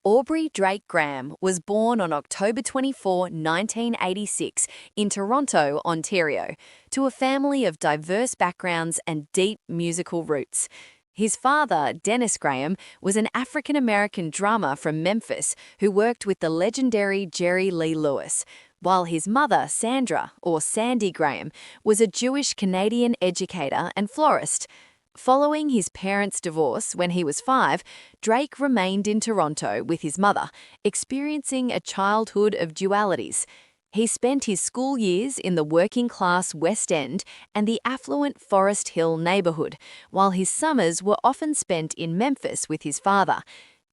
Aubrey Drake Graham was born on October 24, 1986, in Toronto, Ontario, to a family of diverse backgrounds and deep musical roots. His father, Dennis Graham, was an African American drummer from Memphis who worked with the legendary Jerry Lee Lewis, while his mother, Sandra, or Sandy Graham, was a Jewish Canadian educator and florist. Following his parents' divorce when he was 5, Drake remained in Toronto with his mother, experiencing a childhood of dualities. He spent his school years in the working-class West End and the affluent Forest Hill neighbourhood, while his summers were often spent in Memphis with his father.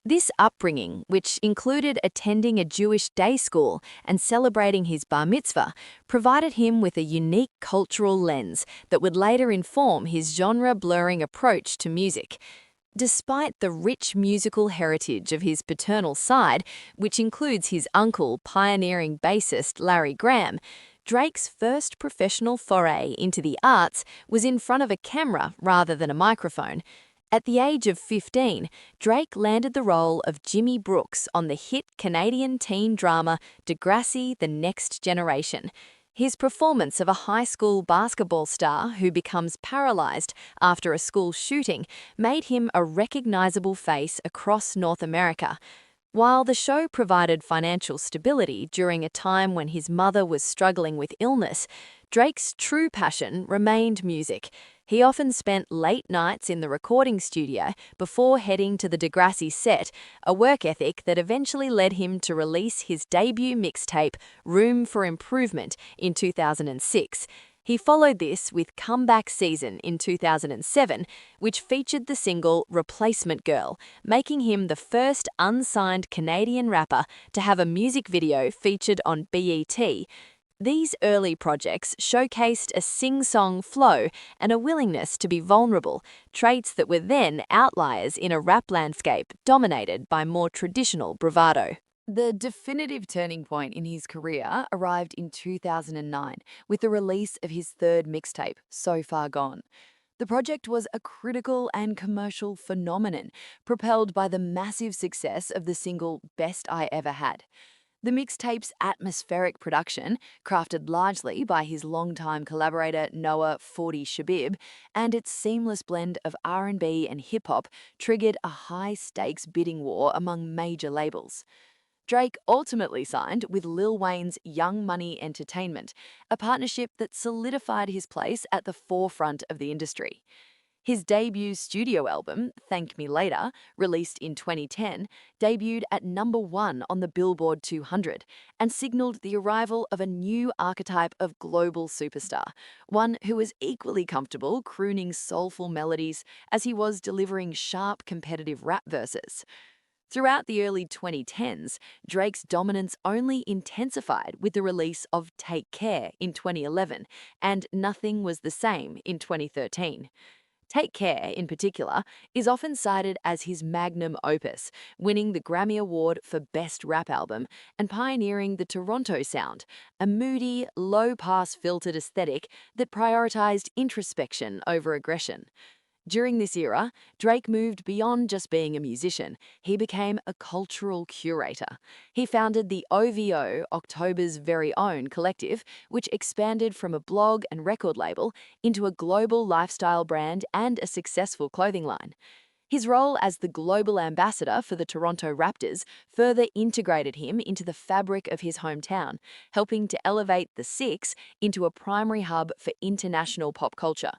This upbringing, which included attending a Jewish day school and celebrating his bar mitzvah, provided him with a unique cultural lens that would later inform his genre-blurring approach to music. Despite the rich musical heritage of his paternal side, which includes his uncle, pioneering bassist Larry Graham, Drake's first professional foray into the arts was in front of a camera rather than a microphone. At the age of 15, Drake landed the role of Jimmy Brooks on the hit Canadian teen drama Degrassi: The Next Generation. His performance of a high school basketball star who becomes paralyzed after a school shooting made him a recognizable face across North America. While the show provided financial stability during a time when his mother was struggling with illness, Drake's true passion remained music. He often spent late nights in the recording studio before heading to the Degrassi set, a work ethic that eventually led him to release his debut mixtape, Room for Improvement, in 2006. He followed this with Comeback Season in 2007, which featured the single Replacement Girl, making him the first unsigned Canadian rapper to have a music video featured on BET. These early projects showcased a sing-song flow and a willingness to be vulnerable, traits that were then outliers in a rap landscape dominated by more traditional bravado. The definitive turning point in his career arrived in 2009 with the release of his third mixtape, So Far Gone. The project was a critical and commercial phenomenon, propelled by the massive success of the single Best I Ever Had. The mixtape's atmospheric production, crafted largely by his longtime collaborator Noah "40 Shabib, and its seamless blend of R&B and hip-hop triggered a high-stakes bidding war among major labels. Drake ultimately signed with Lil Wayne's Young Money Entertainment, a partnership that solidified his place at the forefront of the industry. His debut studio album, Thank Me Later, released in 2010, debuted at #1 on the Billboard 200 and signaled the arrival of a new archetype of global superstar, one who was equally comfortable crooning soulful melodies as he was delivering sharp competitive rap verses. Throughout the early 2010s, Drake's dominance only intensified with the release of Take Care in 2011 and Nothing Was the Same in 2013. Take Care, in particular, is often cited as his magnum opus, winning the Grammy Award for Best Rap Album and pioneering the Toronto sound, a moody, low-pass filtered aesthetic that prioritized introspection over aggression. During this era, Drake moved beyond just being a musician. He became a cultural curator. He founded the OVO, October's Very Own collective, which expanded from a blog and record label into a global lifestyle brand and a successful clothing line. His role as the global ambassador for the Toronto Raptors further integrated him into the fabric of his hometown, helping to elevate the Six into a primary hub for international pop culture.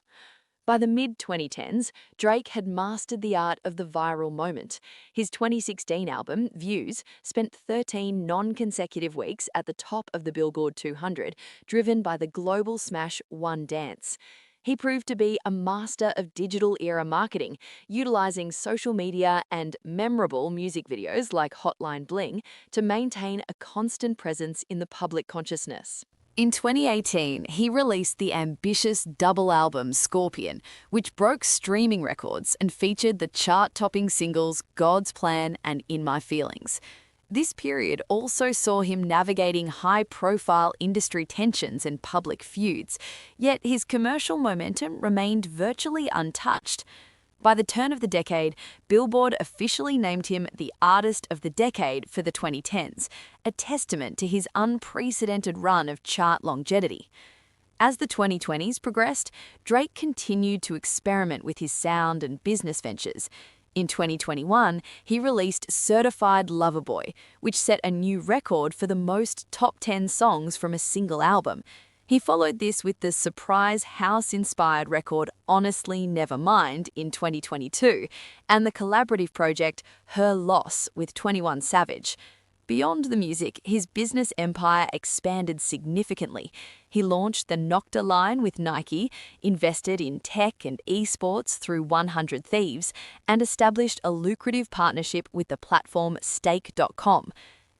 By the mid-2010s, Drake had mastered the art of the viral moment. His 2016 album, Views, spent 13 non-consecutive weeks at the top of the Billboard 200, driven by the global smash One Dance. He proved to be a master of digital-era marketing, utilizing social media and memorable music videos like Hotline Bling to maintain a constant presence in the public consciousness. In 2018, he released the ambitious double album Scorpion, which broke streaming records and featured the chart-topping singles God's Plan and In My Feelings. This period also saw him navigating high-profile industry tensions and public feuds, yet his commercial momentum remained virtually untouched. By the turn of the decade, Billboard officially named him the Artist of the Decade for the 2010s, a testament to his unprecedented run of chart longevity. As the 2020s progressed, Drake continued to experiment with his sound and business ventures. In 2021, he released Certified Lover Boy, which set a new record for the most top 10 songs from a single album. He followed this with the surprise house-inspired record Honestly Nevermind in 2022 and the collaborative project Her Loss with 21 Savage. Beyond the music, his business empire expanded significantly. He launched the Nocta line with Nike, invested in tech and esports through 100 Thieves, and established a lucrative partnership with the platform Stake.com.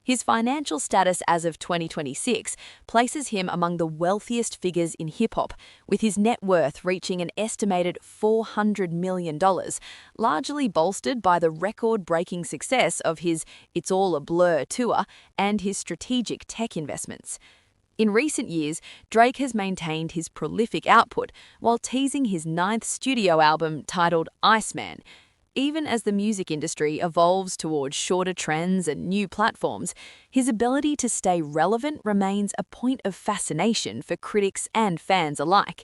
His financial status as of 2026 places him among the wealthiest figures in hip-hop, with his net worth reaching an estimated $400 million, largely bolstered by the record-breaking success of his It's All a Blur tour and his strategic tech investments. In recent years, Drake has maintained his prolific output while teasing his 9th studio album titled Iceman. Even as the music industry evolves towards shorter trends and new platforms, his ability to stay relevant remains a point of fascination for critics and fans alike.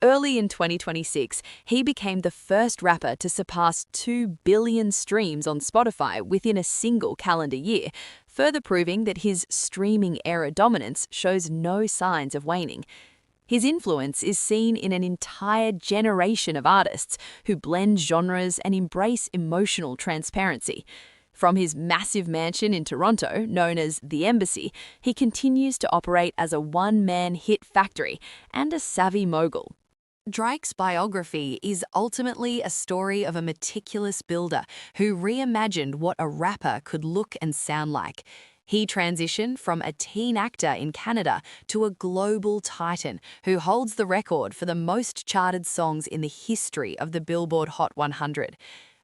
Early in 2026, he became the first rapper to surpass 2 billion streams on Spotify within a single calendar year, further proving that his streaming-era dominance shows no signs of waning. His influence is seen in an entire generation of artists who blend genres and embrace emotional transparency. From his massive mansion in Toronto, known as The Embassy, he continues to operate as a one-man hit factory and a savvy mogul. Drake's biography is ultimately a story of a meticulous builder who reimagined what a rapper could look and sound like. He transitioned from a teen actor in Canada to a global titan who holds the record for the most charted songs in the history of the Billboard Hot 100.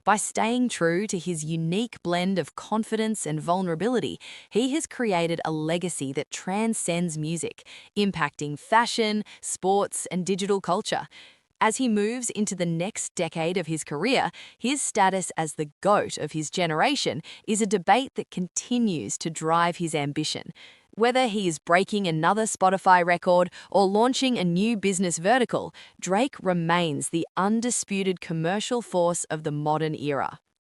By staying true to his unique blend of confidence and vulnerability, he has created a legacy that transcends music, impacting fashion, sports, and digital culture. As he moves into the next decade of his career, his status as the GOAT of his generation is a debate that continues to drive his ambition. Whether he is breaking another Spotify record or launching a new business vertical, Drake remains the undisputed commercial force of the modern era.